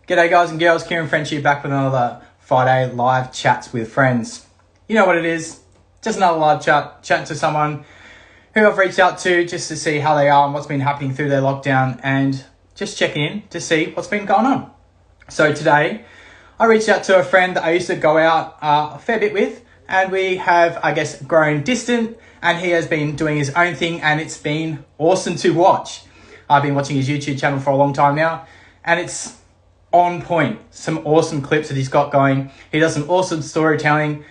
G'day guys and girls, Kieran French here, back with another Friday live chats with friends. You know what it is, just another live chatting to someone who I've reached out to just to see how they are and what's been happening through their lockdown and just checking in to see what's been going on. So today, I reached out to a friend that I used to go out a fair bit with, and we have, I guess, grown distant, and he has been doing his own thing and it's been awesome to watch. I've been watching his YouTube channel for a long time now, and it's on point. Some awesome clips that he's got going. He does some awesome storytelling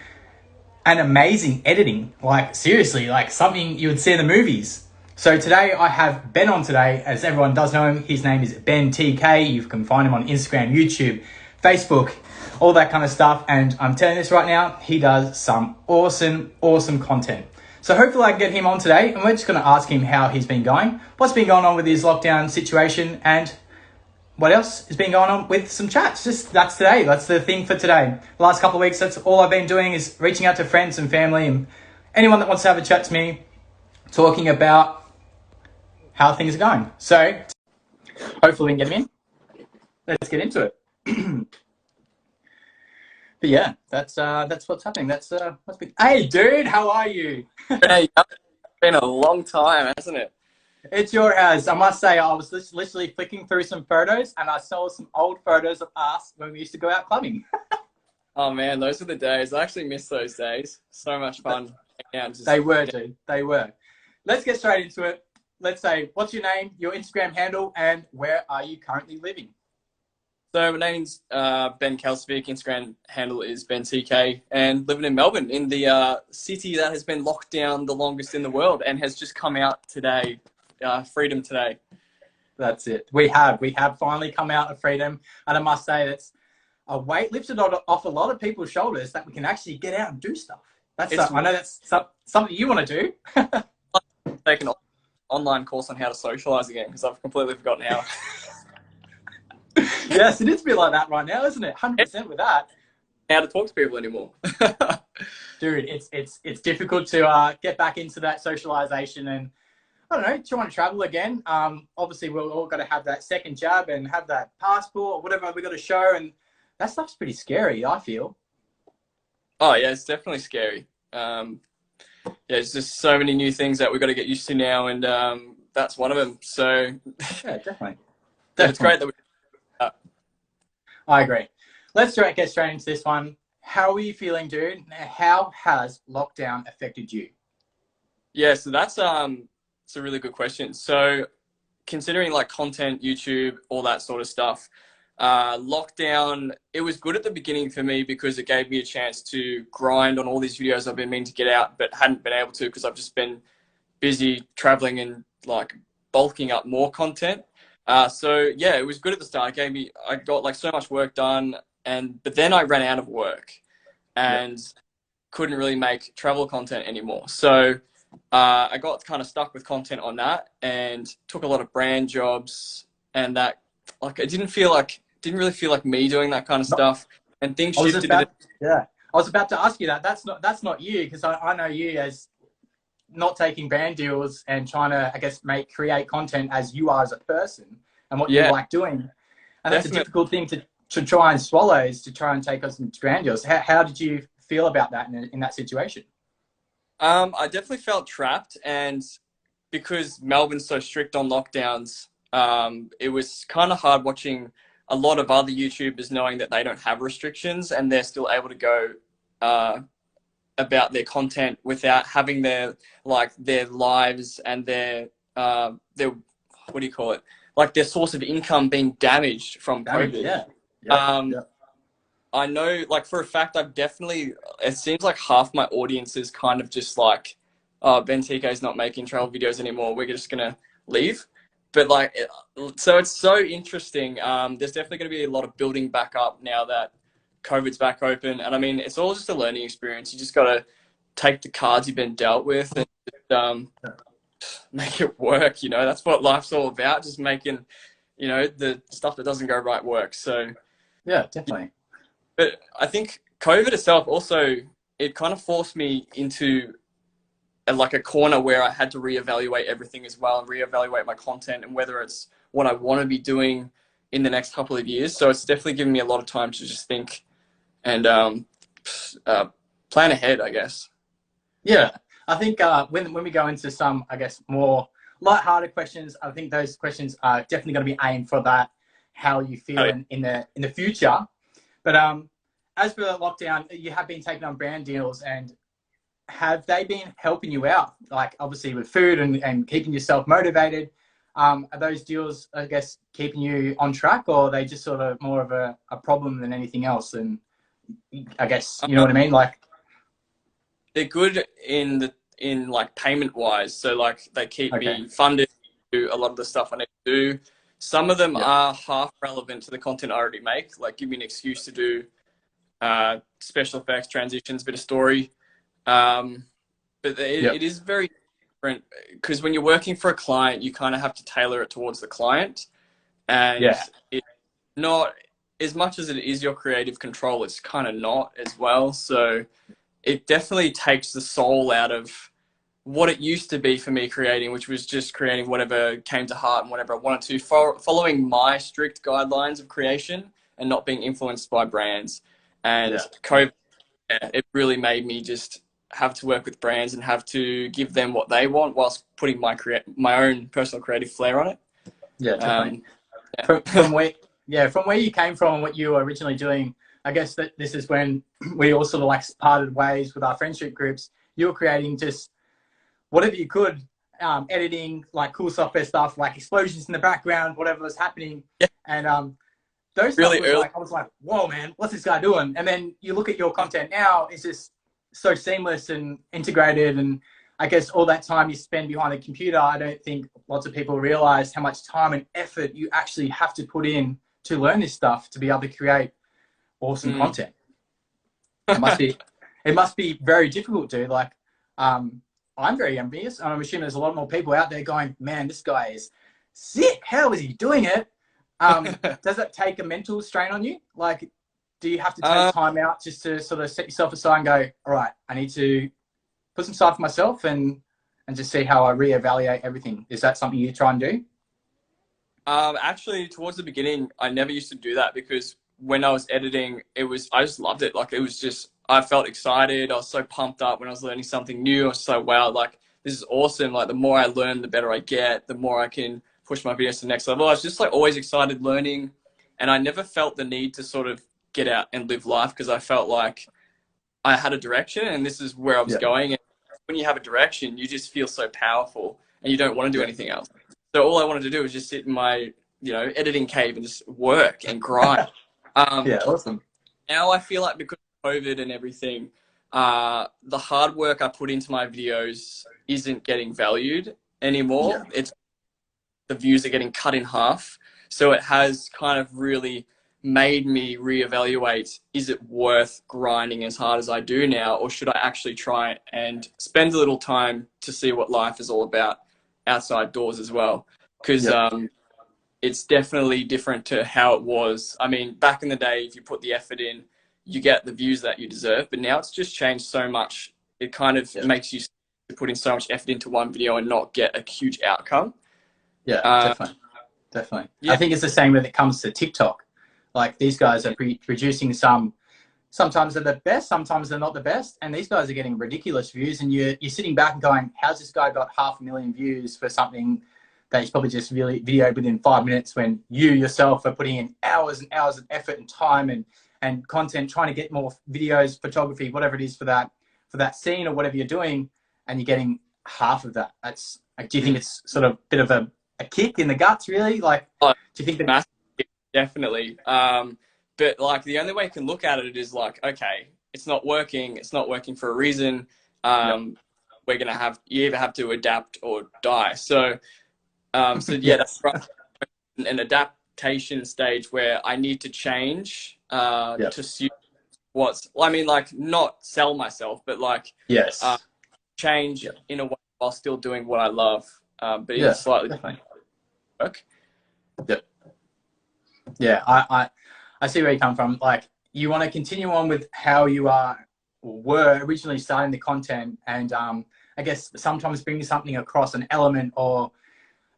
and amazing editing. Like, seriously, like something you would see in the movies. So today I have Ben on today. As everyone does know him, his name is Ben TK. You can find him on Instagram, YouTube, Facebook, all that kind of stuff. And I'm telling you this right now, he does some awesome content. So hopefully I can get him on today, and we're just going to ask him how he's been going, what's been going on with his lockdown situation, and what else has been going on with some chats. That's today. That's the thing for today. The last couple of weeks, that's all I've been doing is reaching out to friends and family and anyone that wants to have a chat to me, talking about how things are going. So hopefully we can get him in. Let's get into it. But yeah, that's what's happening. That's what's been. Hey, dude, how are you? Hey, it's been a long time, hasn't it? It's your house. I must say, I was literally flicking through some photos, and I saw some old photos of us when we used to go out clubbing. Oh man, those were the days. I actually miss those days. So much fun. They were, dude. They were. Let's get straight into it. Let's say, what's your name, your Instagram handle, and where are you currently living? So my name's Ben Kelsvik. Instagram handle is Ben TK, and living in Melbourne, in the city that has been locked down the longest in the world and has just come out today. Freedom today. That's it. We have finally come out of freedom, and I must say that's a weight lifted off a lot of people's shoulders that we can actually get out and do stuff. I know that's something you want to do. Take an online course on how to socialize again, because I've completely forgotten how. Yes, it is a bit like that right now, isn't it? 100% with that. How to talk to people anymore. Dude, it's difficult to get back into that socialization, and I don't know, trying to travel again. Obviously, we're all got to have that second jab and have that passport or whatever we got to show, and that stuff's pretty scary, I feel. Oh yeah, it's definitely scary. Yeah, there's just so many new things that we've got to get used to now, and that's one of them. So yeah, definitely. It's great that we. I agree. Let's get straight into this one. How are you feeling, dude? How has lockdown affected you? Yeah, so that's it's a really good question. So considering like content, YouTube, all that sort of stuff, lockdown, it was good at the beginning for me because it gave me a chance to grind on all these videos I've been meaning to get out but hadn't been able to because I've just been busy traveling and like bulking up more content. So yeah, it was good at the start. I got like so much work done, but then I ran out of work and couldn't really make travel content anymore. So I got kind of stuck with content on that and took a lot of brand jobs, and that like it didn't really feel like me doing that kind of stuff, and things shifted. I was about to ask you that. That's not you, because I know you as not taking brand deals and trying to, I guess, create content as you are as a person and what you like doing. And that's a difficult thing to try and swallow, is to try and take us into brand deals. How did you feel about that in that situation? I definitely felt trapped, and because Melbourne's so strict on lockdowns, it was kind of hard watching a lot of other YouTubers knowing that they don't have restrictions and they're still able to go about their content without having their lives and their what do you call it? Like their source of income being damaged from COVID. I know, like for a fact, it seems like half my audience is kind of just like, oh, Ben TK's not making travel videos anymore, we're just gonna leave. But like, so it's so interesting. There's definitely going to be a lot of building back up now that COVID's back open. And I mean, it's all just a learning experience. You just got to take the cards you've been dealt with and just, make it work. You know, that's what life's all about. Just making, the stuff that doesn't go right work. So yeah, definitely. But I think COVID itself also, it kind of forced me into a corner where I had to reevaluate everything as well and reevaluate my content and whether it's what I want to be doing in the next couple of years. So it's definitely given me a lot of time to just think and plan ahead, I guess. Yeah, I think when we go into some, I guess, more light-hearted questions, I think those questions are definitely going to be aimed for that, how you feel in the future. But as for the lockdown, you have been taking on brand deals, and have they been helping you out? Like obviously with food and keeping yourself motivated. Are those deals, I guess, keeping you on track, or are they just sort of more of a problem than anything else? And I guess, you know what I mean? Like, they're good in like payment wise. So like they keep me funded to do a lot of the stuff I need to do. Some of them are half relevant to the content I already make, like give me an excuse to do special effects, transitions, bit of story. But it is very different because when you're working for a client, you kind of have to tailor it towards the client. And it's not, as much as it is your creative control, it's kind of not as well. So it definitely takes the soul out of what it used to be for me creating, which was just creating whatever came to heart and whatever I wanted to, following my strict guidelines of creation and not being influenced by brands. And COVID, it really made me just have to work with brands and have to give them what they want whilst putting my own personal creative flair on it. Yeah, definitely. From where you came from and what you were originally doing, I guess that this is when we all sort of like parted ways with our friendship groups. You were creating just whatever you could, editing, like cool software stuff, like explosions in the background, whatever was happening. And those really stuff was like, I was like, whoa, man, what's this guy doing? And then you look at your content now, it's just so seamless and integrated. And I guess all that time you spend behind a computer, I don't think lots of people realize how much time and effort you actually have to put in to learn this stuff to be able to create awesome content. It must be very difficult, dude. Like, I'm very envious, and I'm assuming there's a lot more people out there going, man, this guy is sick. How is he doing it? Does it take a mental strain on you? Like, do you have to take time out just to sort of set yourself aside and go, all right, I need to put some time for myself and just see how I reevaluate everything? Is that something you try and do? Actually, towards the beginning, I never used to do that because when I was editing, I just loved it. Like, it was just, I felt excited. I was so pumped up when I was learning something new. I was so, wow, like, this is awesome. Like, the more I learn, the better I get, the more I can push my videos to the next level. I was just like always excited learning. And I never felt the need to sort of get out and live life because I felt like I had a direction and this is where I was going. And when you have a direction, you just feel so powerful and you don't want to do anything else. So all I wanted to do was just sit in my, editing cave and just work and grind. Awesome. Now I feel like because of COVID and everything, the hard work I put into my videos isn't getting valued anymore. It's the views are getting cut in half. So it has kind of really made me reevaluate, is it worth grinding as hard as I do now, or should I actually try and spend a little time to see what life is all about outside doors as well? Because it's definitely different to how it was. I mean, back in the day, if you put the effort in, you get the views that you deserve. But now it's just changed so much. It kind of makes you put in so much effort into one video and not get a huge outcome. Yeah, definitely. I think it's the same when it comes to TikTok. Like, these guys are producing sometimes they're the best, sometimes they're not the best, and these guys are getting ridiculous views, and you're sitting back and going, how's this guy got 500,000 views for something that he's probably just really videoed within 5 minutes, when you yourself are putting in hours and hours of effort and time and content, trying to get more videos, photography, whatever it is for that scene or whatever you're doing, and you're getting half of that. That's like, do you think it's sort of a bit of a kick in the guts, really? Like, do you think that? Definitely. But like, the only way you can look at it is like, okay, it's not working. It's not working for a reason. We're going to you either have to adapt or die. So, that's right. An adaptation stage where I need to change to suit not sell myself, but like, change in a way while still doing what I love. But it's slightly different work. Yeah, I see where you come from. Like, you want to continue on with how you were originally starting the content, and I guess sometimes bring something across, an element, or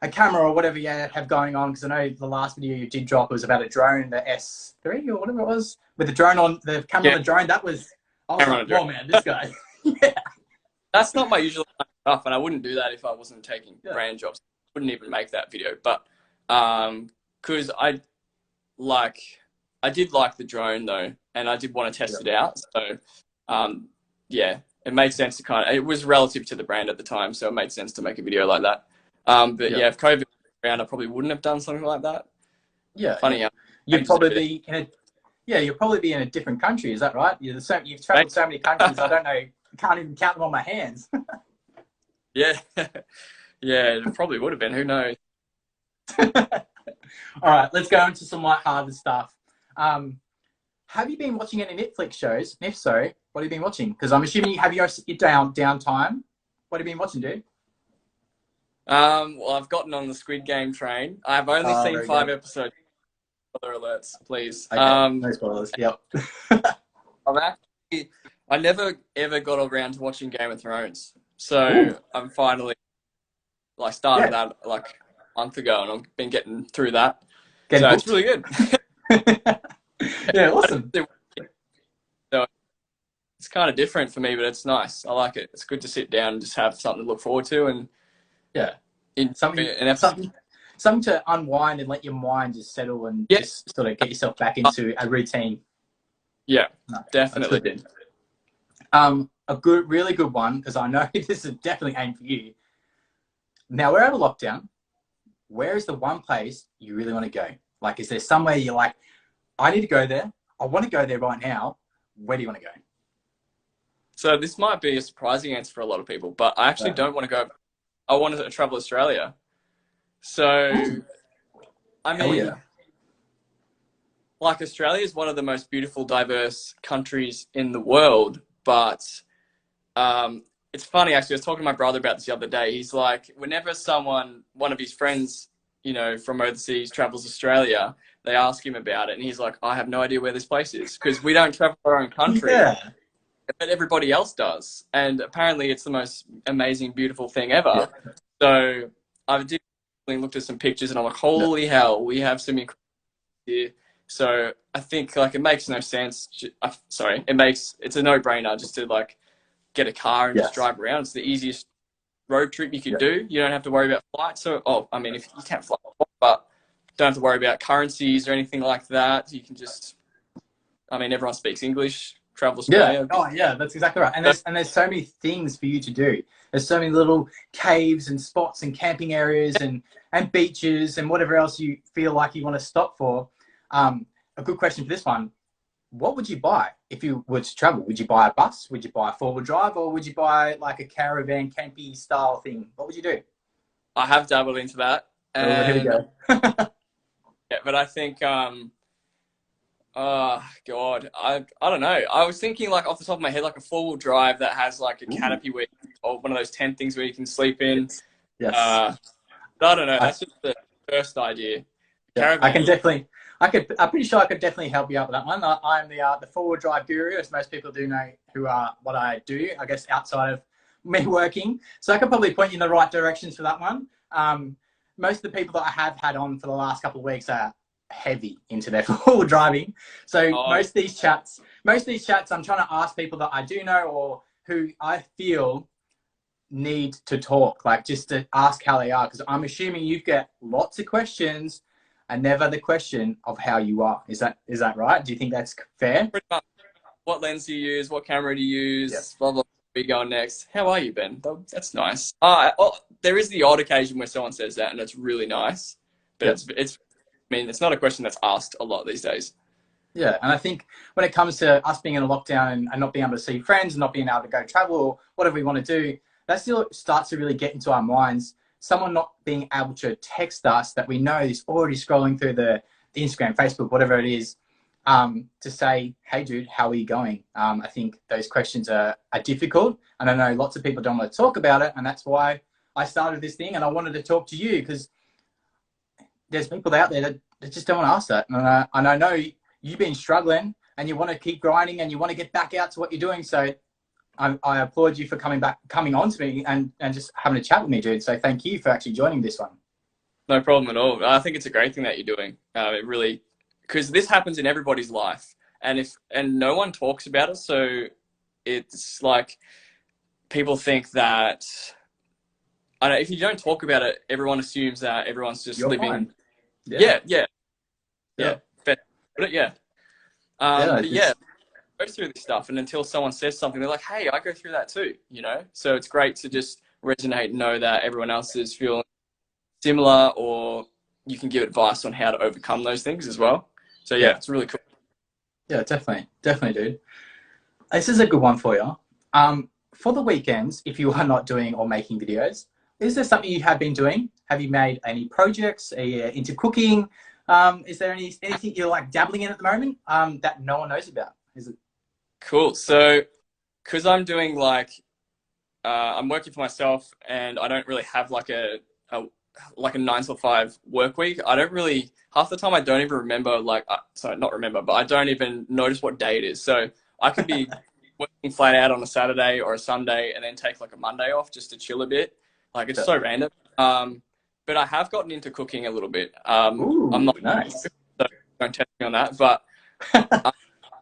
a camera or whatever you have going on, because I know the last video you did drop was about a drone, the S3 or whatever it was, with the drone on the camera on the drone. That was, I was like, whoa, man, this guy. Yeah. That's not my usual stuff, and I wouldn't do that if I wasn't taking brand jobs. I wouldn't even make that video, but because I did like the drone though, and I did want to test it out. So yeah, it made sense to it was relative to the brand at the time, so it made sense to make a video like that. But yeah, if COVID was around, I probably wouldn't have done something like that. Yeah, funny. You'd probably be you'll probably be in a different country. Is that right? You've traveled so many countries. I don't know. I can't even count them on my hands. Yeah, yeah, it probably would have been. Who knows? All right, let's go into some lighthearted stuff. Have you been watching any Netflix shows? And if so, what have you been watching? Because I'm assuming you have your downtime. What have you been watching, dude? Well, I've gotten on the Squid Game train. I've only seen 5 episodes. Spoiler alerts, please. Okay, no spoilers. Yep. I never ever got around to watching Game of Thrones, so I'm finally started that a month ago, and I've been getting through that. So it's really good. Yeah, awesome. So it's kind of different for me, but it's nice. I like it. It's good to sit down and just have something to look forward to, and something to unwind and let your mind just settle and just sort of get yourself back into a routine. Yeah, definitely. A really good one, because I know this is definitely aimed for you. Now we're out of lockdown. Where is the one place you really want to go? Like, is there somewhere you're like, I need to go there. I want to go there right now. Where do you want to go? So this might be a surprising answer for a lot of people, but I actually don't want to go. I want to travel Australia. So, I mean, Australia is one of the most beautiful, diverse countries in the world, but it's funny, actually. I was talking to my brother about this the other day. He's like, whenever one of his friends, from overseas travels Australia, they ask him about it, and he's like, I have no idea where this place is, because we don't travel our own country. Yeah. But everybody else does. And apparently it's the most amazing, beautiful thing ever. Yeah. So I did looked at some pictures, and I'm like, holy hell, we have some incredible here. So I think it makes no sense. It's a no-brainer just to get a car and just drive around. It's the easiest road trip you could do. You don't have to worry about flights. So, if you can't fly, but don't have to worry about currencies or anything like that. You can just, everyone speaks English. Travel Australia. Yeah. Oh, yeah, that's exactly right. And there's so many things for you to do. There's so many little caves and spots and camping areas and beaches and whatever else you feel like you want to stop for. A good question for this one. What would you buy if you were to travel? Would you buy a bus? Would you buy a 4-wheel drive? Or would you buy a caravan, campy style thing? What would you do? I have dabbled into that. Here we go. Yeah, but I think... oh God, I don't know. I was thinking off the top of my head, a 4-wheel drive that has a canopy or one of those tent things where you can sleep in. Yes. I don't know. That's just the first idea. Yeah, I'm pretty sure I could definitely help you out with that one. I'm the 4-wheel drive guru, as most people do know what I do, I guess, outside of me working. So I could probably point you in the right directions for that one. Most of the people that I have had on for the last couple of weeks are heavy into their 4-wheel driving. So most of these chats, I'm trying to ask people that I do know or who I feel need to talk, just to ask how they are, because I'm assuming you've got lots of questions and never the question of how you are. Is that right? Do you think that's fair? What lens do you use? What camera do you use? Yes. Blah, blah, blah. Where you going next? How are you, Ben? That's nice. There is the odd occasion where someone says that, and it's really nice, but it's not a question that's asked a lot these days. Yeah, and I think when it comes to us being in a lockdown and not being able to see friends and not being able to go travel or whatever we want to do, that still starts to really get into our minds. Someone not being able to text us that we know is already scrolling through the Instagram, Facebook, whatever it is, to say, hey, dude, how are you going? I think those questions are difficult. And I know lots of people don't want to talk about it. And that's why I started this thing. And I wanted to talk to you because there's people out there that just don't want to ask that. And I know you've been struggling and you want to keep grinding and you want to get back out to what you're doing. So I applaud you for coming on to me and just having a chat with me, dude. So thank you for actually joining this one. No problem at all. I think it's a great thing that you're doing. It really, because this happens in everybody's life, and no one talks about it. So it's like people think that I don't know, if you don't talk about it, everyone assumes that everyone's just You're living. fine. Yeah. Yeah, yeah, Yeah. yeah. Fair. But yeah, Yeah. but yeah, go through this stuff, and until someone says something, they're like, "Hey, I go through that too," you know. So it's great to just resonate and know that everyone else is feeling similar, or you can give advice on how to overcome those things as well. So yeah, Yeah. it's really cool. Yeah, definitely. Definitely, dude. This is a good one for you. For the weekends, if you are not doing or making videos, is there something you have been doing? Have you made any projects? Are you into cooking? Is there anything you're like dabbling in at the moment that no one knows about? Is it Cool. So because I'm doing like I'm working for myself, and I don't really have a like a 9 to 5 work week. I don't really half the time I don't even remember sorry, not remember, but I don't even notice what day it is. So I could be working flat out on a Saturday or a Sunday and then take like a Monday off just to chill a bit. Like it's so random. But I have gotten into cooking a little bit. I'm Ooh, not, nice. so don't test me on that, but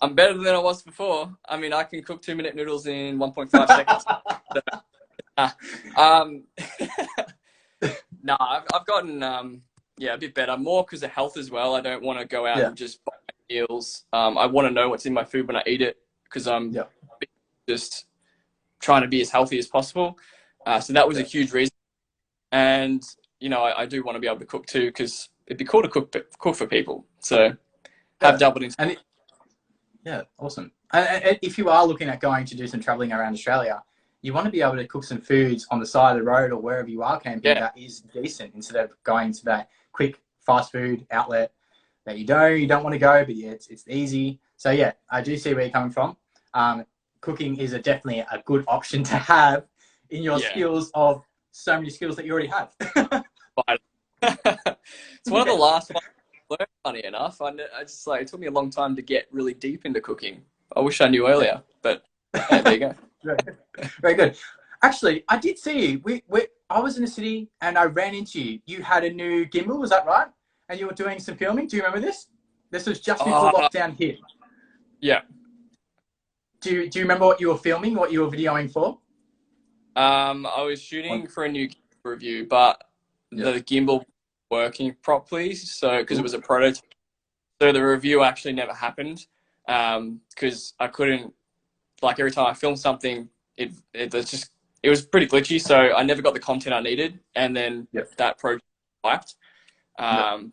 I'm better than I was before. I mean, I can cook 2-minute noodles in 1.5 seconds. So, um, no, I've gotten yeah, a bit better, more because of health as well. I don't want to go out Yeah. and just buy meals. I want to know what's in my food when I eat it, because I'm Yeah. just trying to be as healthy as possible. So that was a Yeah. huge reason. And you know, I do want to be able to cook too, because it'd be cool to cook for people. So have Yeah. doubled into. And yeah, awesome. And if you are looking at going to do some traveling around Australia, you want to be able to cook some foods on the side of the road or wherever you are camping Yeah, that is decent, instead of going to that quick fast food outlet that you don't want to go, but yeah, it's easy. So yeah, I do see where you're coming from. Cooking is definitely a good option to have in your yeah. skills of so many skills that you already have. But it's one of the last ones I learned, funny enough. I just like, it took me a long time to get really deep into cooking. I wish I knew Yeah. earlier, but yeah, there you go. Very good. Very good. Actually, I did see you. I was in the city and I ran into you. You had a new gimbal, was that right? And you were doing some filming. Do you remember this? This was just before Uh, lockdown hit. yeah. Do you remember what you were filming, what you were videoing for? I was shooting for a new review, but Yeah. the gimbal wasn't working properly. So, because it Ooh. was a prototype, so the review actually never happened. Because I couldn't, like, every time I filmed something, it was pretty glitchy. So I never got the content I needed, and then Yep. that project wiped. Yep.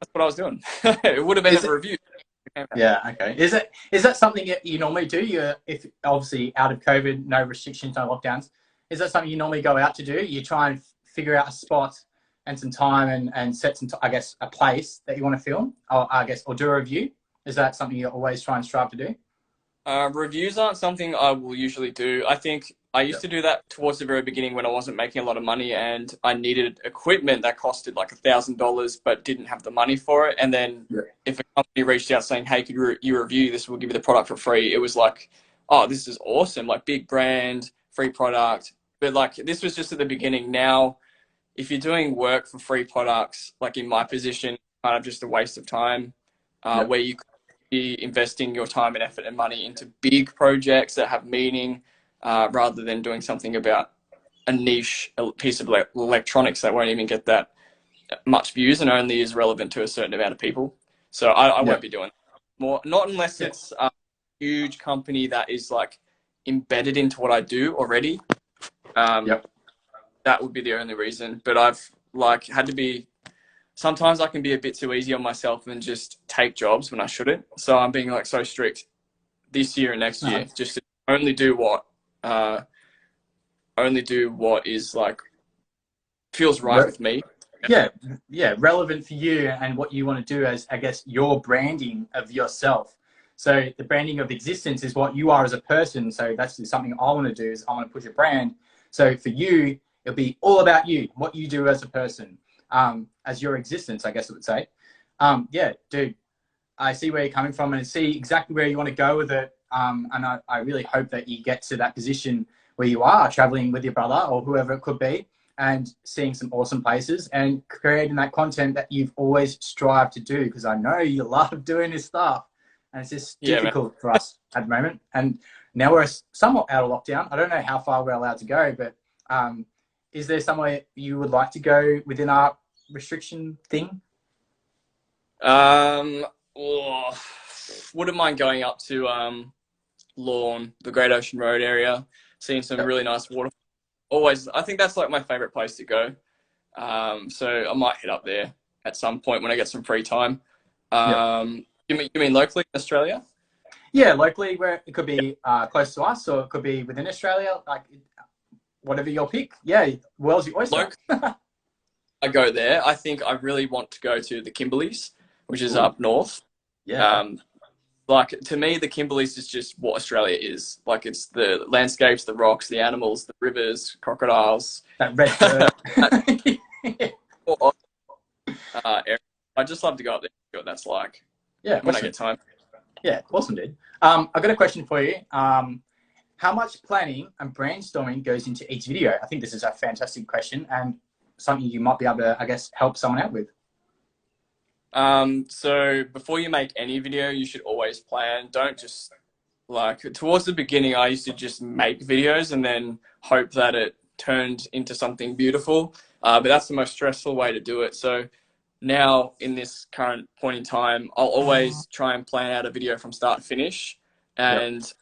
That's what I was doing. It would have been Is a it? review. Yeah. Okay. Is that something that you normally do? If obviously out of COVID, no restrictions, no lockdowns. Is that something you normally go out to do? You try and figure out a spot and some time and set some, I guess, a place that you want to film, or I guess, or do a review. Is that something you always try and strive to do? Reviews aren't something I will usually do. I think I used Yep. to do that towards the very beginning when I wasn't making a lot of money and I needed equipment that costed like $1,000 but didn't have the money for it. And then Yep. if a company reached out saying, "Hey, could you review this? We'll give you the product for free." It was like, "Oh, this is awesome! Like big brand, free product." But like this was just at the beginning. Now, if you're doing work for free products, like in my position, kind of just a waste of time, Yep. where you be investing your time and effort and money into big projects that have meaning, rather than doing something about a niche piece of electronics that won't even get that much views and only is relevant to a certain amount of people. So I won't Yep. be doing more, not unless Yep. it's a huge company that is like embedded into what I do already. Um, Yep. that would be the only reason. But I've like had to be sometimes I can be a bit too easy on myself and just take jobs when I shouldn't. So I'm being like so strict this year and next No. year, just to only do uh, what is like feels right Re- with me. yeah. Yeah. Relevant for you and what you want to do as, I guess, your branding of yourself. So the branding of existence is what you are as a person. So that's something I want to do, is I want to push a brand. So for you, it'll be all about you, what you do as a person, as your existence, I guess I would say. Yeah, dude, I see where you're coming from and see exactly where you want to go with it. And I really hope that you get to that position where you are traveling with your brother or whoever it could be, and seeing some awesome places and creating that content that you've always strived to do, because I know you love doing this stuff and it's just Yeah, man. difficult for us at the moment. And now we're somewhat out of lockdown. I don't know how far we're allowed to go, but is there somewhere you would like to go within our restriction thing? Oh, wouldn't mind going up to Lawn, the Great Ocean Road area, seeing some really nice water. Always, I think that's like my favorite place to go. So I might head up there at some point when I get some free time. Yep. You mean locally in Australia? Yeah, locally, where it could be close to us, or it could be within Australia, like whatever your pick. Yeah, world's your oyster. I go there. I think I really want to go to the Kimberleys, which is Ooh. up north. Yeah. Like, to me, the Kimberleys is just what Australia is. Like, it's the landscapes, the rocks, the animals, the rivers, crocodiles. That red dirt. I just love to go up there and see what that's like. Yeah, when awesome. I get time. Yeah, awesome, dude. I've got a question for you. How much planning and brainstorming goes into each video? I think this is a fantastic question and something you might be able to, I guess, help someone out with. So before you make any video, you should always plan. Don't just, like, towards the beginning, I used to just make videos and then hope that it turned into something beautiful. But that's the most stressful way to do it. So now, in this current point in time, I'll always try and plan out a video from start to finish and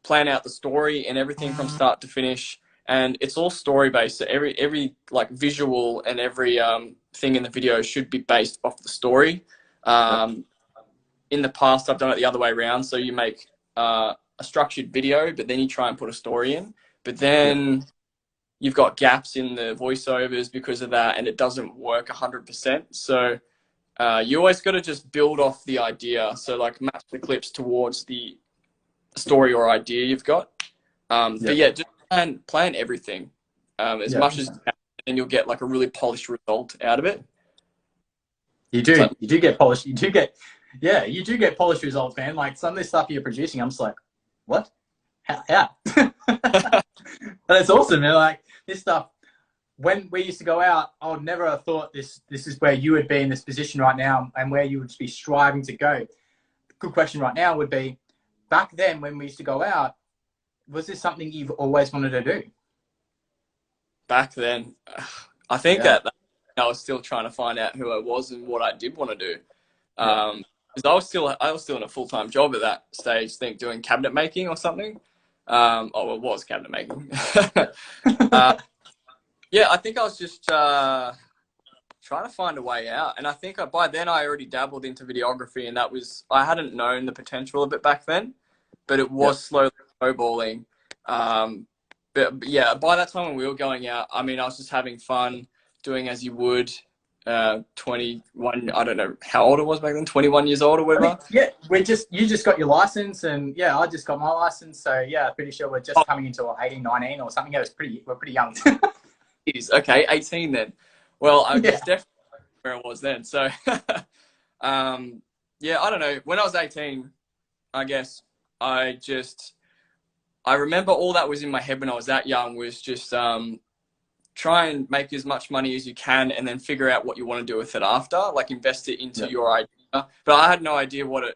plan out the story and everything from start to finish. And it's all story based. So every like visual and every thing in the video should be based off the story. In the past, I've done it the other way around. So you make a structured video, but then you try and put a story in. But then you've got gaps in the voiceovers because of that, and it doesn't work 100%. So you always got to just build off the idea. So like match the clips towards the story or idea you've got. But yeah, just plan everything as much as you can, and you'll get like a really polished result out of it. You do. You do get polished. You do get, you do get polished results, man. Like some of this stuff you're producing, I'm just like, what? How? But it's awesome, man. Like this stuff, when we used to go out, I would never have thought this is where you would be in this position right now and where you would be striving to go. Good question right now would be, back then when we used to go out, was this something you've always wanted to do? Back then, I think that I was still trying to find out who I was and what I did want to do. Because I was still in a full-time job at that stage, doing cabinet making or something. It was cabinet making. I think I was just trying to find a way out. And I think by then I already dabbled into videography, and I hadn't known the potential of it back then, but it was slowly snowballing. But yeah, by that time when we were going out, I mean, I was just having fun, doing as you would. 21, I don't know how old I was back then, 21 years old or whatever. You just got your license, and I just got my license. So yeah, pretty sure we're just coming into 18, 19 or something. We're pretty young. Okay, 18 then. Well, I guess definitely where I was then. So I don't know. When I was 18, I guess I remember all that was in my head when I was that young was just try and make as much money as you can and then figure out what you want to do with it after, like invest it into your idea. But I had no idea I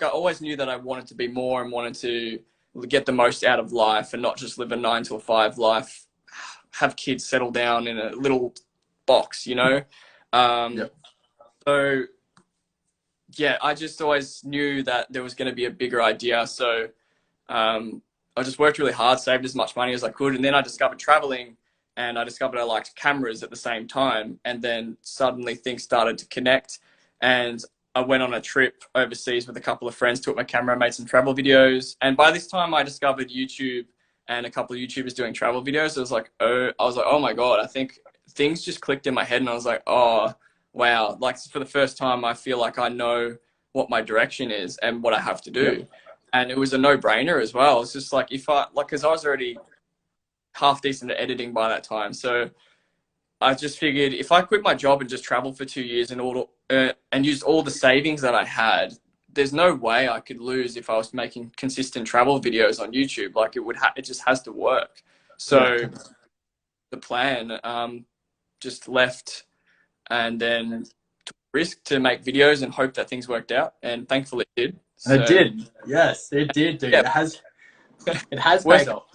always knew that I wanted to be more and wanted to get the most out of life and not just live a 9 to 5 life, have kids settle down in a little box, So I just always knew that there was going to be a bigger idea. So I just worked really hard, saved as much money as I could. And then I discovered traveling, and I discovered I liked cameras at the same time. And then suddenly things started to connect. And I went on a trip overseas with a couple of friends, took my camera, made some travel videos. And by this time I discovered YouTube and a couple of YouTubers doing travel videos. I was like, oh my God, I think things just clicked in my head, and I was like, oh, wow. Like for the first time, I feel like I know what my direction is and what I have to do. And it was a no-brainer as well. It's just like, because I was already half decent at editing by that time. So I just figured if I quit my job and just traveled for 2 years and used all the savings that I had, there's no way I could lose if I was making consistent travel videos on YouTube. Like it just has to work. So the plan. Just left and then took a risk to make videos and hope that things worked out. And thankfully it did. And it So did. Yes, it did, dude. yeah, It has paid worst off.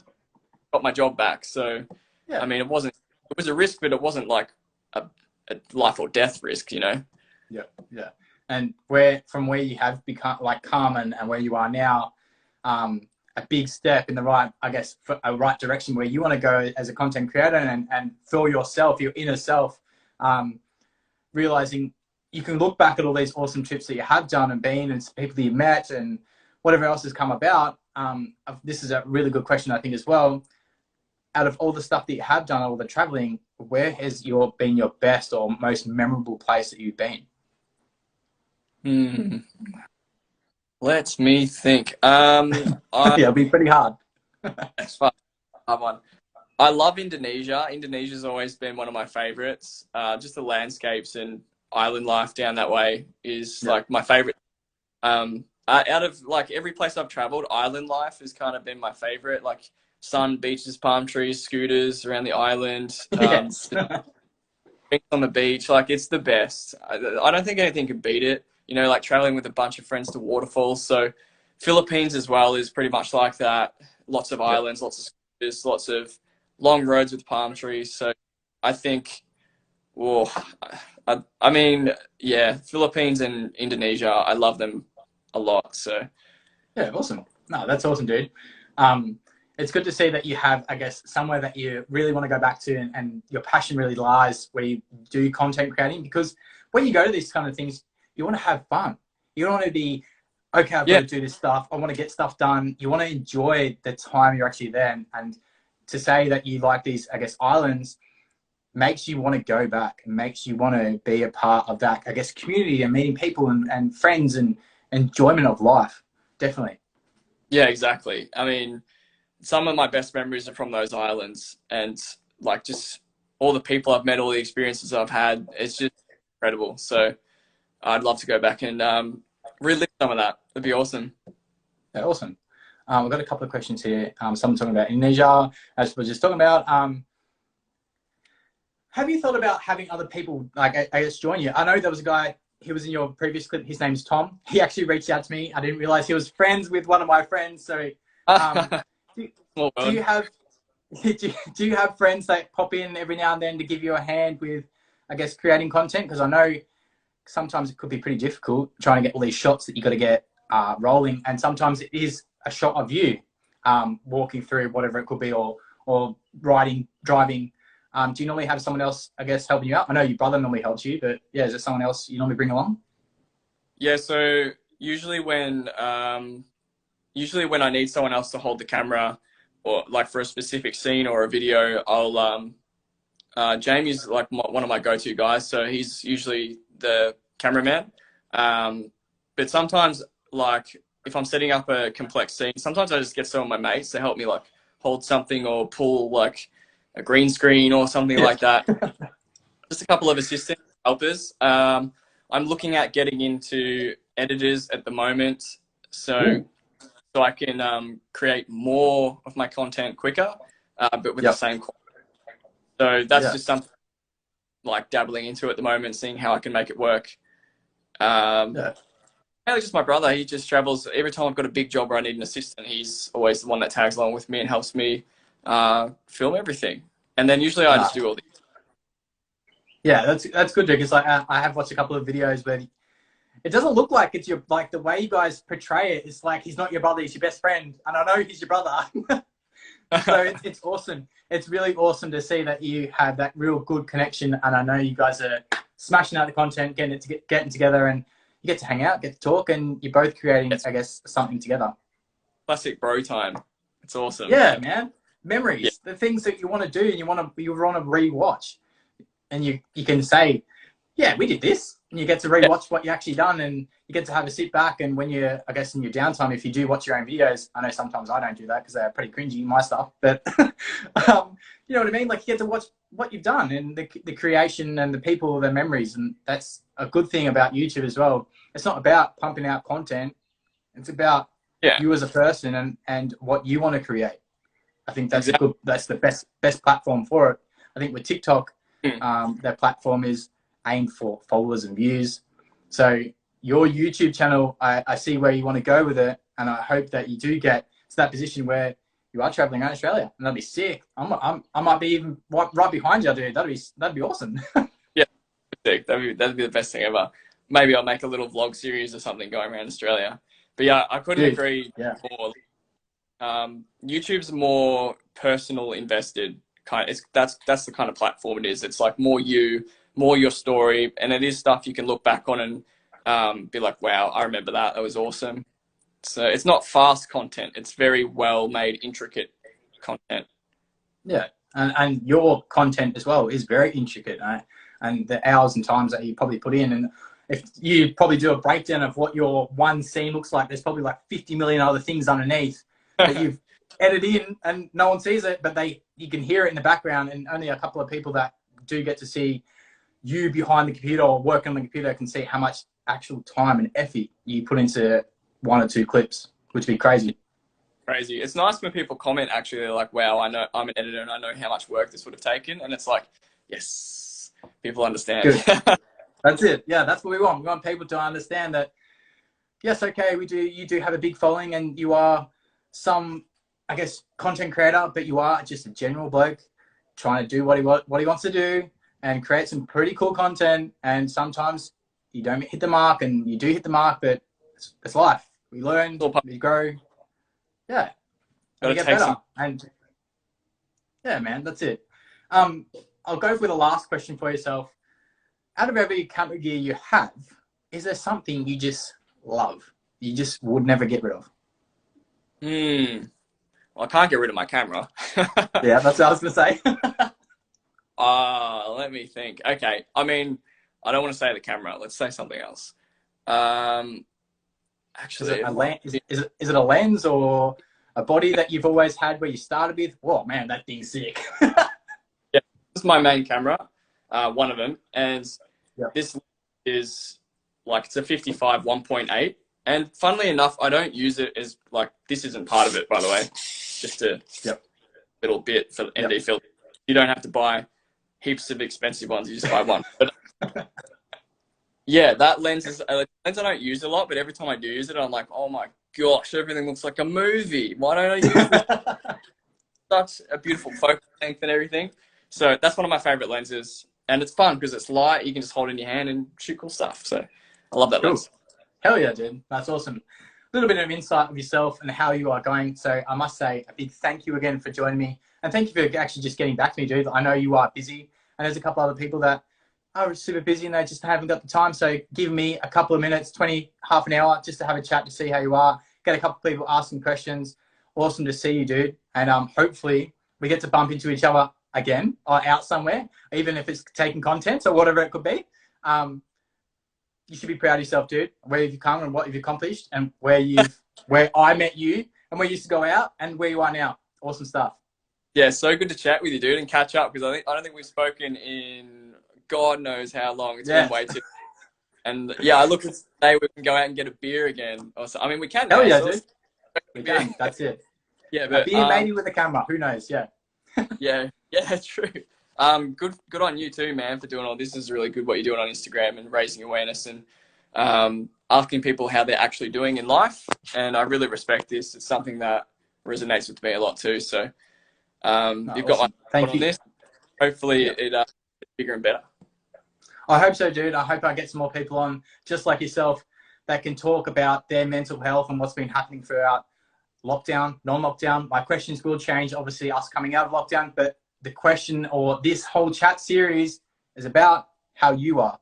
got my job back. So Yeah. I mean, it was a risk, but it wasn't like a life or death risk, you know? Yeah. Yeah. And from where you have become like come and where you are now, a big step in the right, I guess, for a right direction where you want to go as a content creator and feel yourself, your inner self, realizing you can look back at all these awesome trips that you have done and been and people that you met and whatever else has come about. This is a really good question, I think, as well. Out of all the stuff that you have done, all the traveling, where has been your best or most memorable place that you've been? Let me think. Yeah, it'll be pretty hard. That's fun. One. I love Indonesia. Indonesia's always been one of my favorites. Just the landscapes and island life down that way is like my favorite. Out of like every place I've traveled, island life has kind of been my favorite. Like sun, beaches, palm trees, scooters around the island. Yes. Drinks on the beach, like it's the best. I don't think anything can beat it. You know, like traveling with a bunch of friends to waterfalls. So Philippines as well is pretty much like that. Lots of islands, lots of scooters, lots of long roads with palm trees. So I think, I mean, yeah, Philippines and Indonesia, I love them a lot. So yeah, awesome. No, that's awesome, dude. It's good to see that you have, I guess, somewhere that you really want to go back to and your passion really lies where you do content creating, because when you go to these kind of things, you want to have fun. You don't want to be, okay, I've got to do this stuff. I want to get stuff done. You want to enjoy the time you're actually there. And to say that you like these, I guess, islands makes you want to go back and makes you want to be a part of that, I guess, community and meeting people and friends and enjoyment of life. Definitely. Yeah, exactly. I mean, some of my best memories are from those islands and like just all the people I've met, all the experiences I've had. It's just incredible. So I'd love to go back and relive some of that. It'd be awesome. Yeah, awesome. We've got a couple of questions here. Someone talking about Indonesia, as we were just talking about. Have you thought about having other people, like, I guess, join you? I know there was a guy, he was in your previous clip. His name's Tom. He actually reached out to me. I didn't realize he was friends with one of my friends. So do you have do you have friends that pop in every now and then to give you a hand with, I guess, creating content? Because I know sometimes it could be pretty difficult trying to get all these shots that you got to get rolling, and sometimes it is a shot of you walking through whatever it could be, or riding, driving. Do you normally have someone else, I guess, helping you out? I know your brother normally helps you, but yeah, is there someone else you normally bring along? Yeah, so usually when I need someone else to hold the camera, or like for a specific scene or a video, I'll Jamie's like one of my go-to guys, so he's usually the cameraman. But sometimes, like if I'm setting up a complex scene, sometimes I just get some of my mates to help me like hold something or pull like a green screen or something like that. Just a couple of assistant helpers. I'm looking at getting into editors at the moment, so I can create more of my content quicker, but with the same quality. So that's just something like dabbling into at the moment, seeing how I can make it work. Mainly just my brother. He just travels. Every time I've got a big job where I need an assistant, he's always the one that tags along with me and helps me film everything. And then usually I just do all these. Yeah, that's good, because like I have watched a couple of videos where it doesn't look like it's your, like the way you guys portray it, it's like he's not your brother, he's your best friend, and I know he's your brother. So it's awesome. It's really awesome to see that you have that real good connection, and I know you guys are smashing out the content, getting together, and you get to hang out, get to talk, and you're both creating, I guess, something together. Classic bro time. It's awesome. Yeah, man. Memories, the things that you want to do and you want to re-watch, and you can say, yeah, we did this, and you get to re-watch what you actually done, and you get to have a sit back. And when you're, I guess, in your downtime, if you do watch your own videos, I know sometimes I don't do that because they're pretty cringy, my stuff, but you know what I mean? Like, you get to watch what you've done and the creation and the people, their memories, and that's a good thing about YouTube as well. It's not about pumping out content. It's about you as a person and what you want to create. I think that's that's the best platform for it. I think with TikTok, their platform is aimed for followers and views. So your YouTube channel, I see where you want to go with it, and I hope that you do get to that position where you are traveling around Australia, and that'd be sick. I might be even right behind you, dude. That'd be awesome. Yeah, sick. That'd be the best thing ever. Maybe I'll make a little vlog series or something going around Australia. But yeah, I couldn't agree more. YouTube's more personal invested kind. That's the kind of platform it is. It's like more you, more your story, and it is stuff you can look back on and be like, wow, I remember that. That was awesome. So it's not fast content. It's very well made, intricate content. Yeah, and your content as well is very intricate, right? And the hours and times that you probably put in, and if you probably do a breakdown of what your one scene looks like, there's probably like 50 million other things underneath that you've edited in, and no one sees it, but you can hear it in the background, and only a couple of people that do get to see you behind the computer or working on the computer can see how much actual time and effort you put into one or two clips, which would be crazy. Crazy. It's nice when people comment, actually, they're like, wow, I know I'm an editor and I know how much work this would have taken. And it's like, yes, people understand. Good. That's it. Yeah, that's what we want. We want people to understand that, yes, okay, you do have a big following and you are some, I guess, content creator, but you are just a general bloke trying to do what he wants to do and create some pretty cool content. And sometimes you don't hit the mark, and you do hit the mark, but it's life. We learn, we grow. Yeah. And we get better. And yeah, man, that's it. I'll go for the last question for yourself. Out of every camera gear you have, is there something you just love, you just would never get rid of? Well, I can't get rid of my camera. Yeah, that's what I was going to say. Let me think. Okay. I mean, I don't want to say the camera. Let's say something else. Actually, is it a lens or a body that you've always had where you started with? Oh, man, that thing's sick. Yeah, this is my main camera, one of them. And this is like, it's a 55 1.8. And funnily enough, I don't use it as like, this isn't part of it, by the way. Just a little bit for ND filter. You don't have to buy heaps of expensive ones. You just buy one. But yeah, that lens is a lens I don't use a lot, but every time I do use it, I'm like, oh my gosh, everything looks like a movie. Why don't I use this? Such a beautiful focus length and everything. So that's one of my favorite lenses. And it's fun because it's light. You can just hold it in your hand and shoot cool stuff. So I love that lens. Hell yeah, dude. That's awesome. A little bit of insight of yourself and how you are going. So I must say a big thank you again for joining me. And thank you for actually just getting back to me, dude. I know you are busy. And there's a couple other people that are super busy and they just haven't got the time. So give me a couple of minutes, half an hour, just to have a chat to see how you are. Get a couple of people asking questions. Awesome to see you, dude. And hopefully we get to bump into each other again or out somewhere, even if it's taking content or whatever it could be. You should be proud of yourself, dude. Where you've come and what you've accomplished, and where I met you and where you used to go out and where you are now. Awesome stuff. Yeah, so good to chat with you, dude, and catch up, because I don't think we've spoken in God knows how long. It's been way too. And yeah, I look at today we can go out and get a beer again. I mean, we can. Hell yeah, dude. We can. That's it. Yeah, but a beer maybe with a camera. Who knows? Yeah. yeah, true. Good on you too, man, for doing all this. This is really good what you're doing on Instagram and raising awareness and asking people how they're actually doing in life. And I really respect this. It's something that resonates with me a lot too. So you've got my support on this. Hopefully it gets bigger and better. I hope so, dude. I hope I get some more people on just like yourself that can talk about their mental health and what's been happening throughout lockdown, non-lockdown. My questions will change, obviously, us coming out of lockdown, but the question or this whole chat series is about how you are.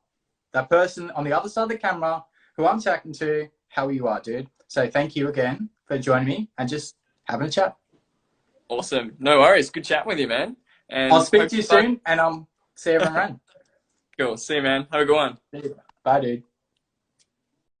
That person on the other side of the camera who I'm talking to, how you are, dude. So thank you again for joining me and just having a chat. Awesome. No worries. Good chatting with you, man. And I'll speak to you soon and see everyone around. Cool. See you, man. Have a good one. Bye, dude.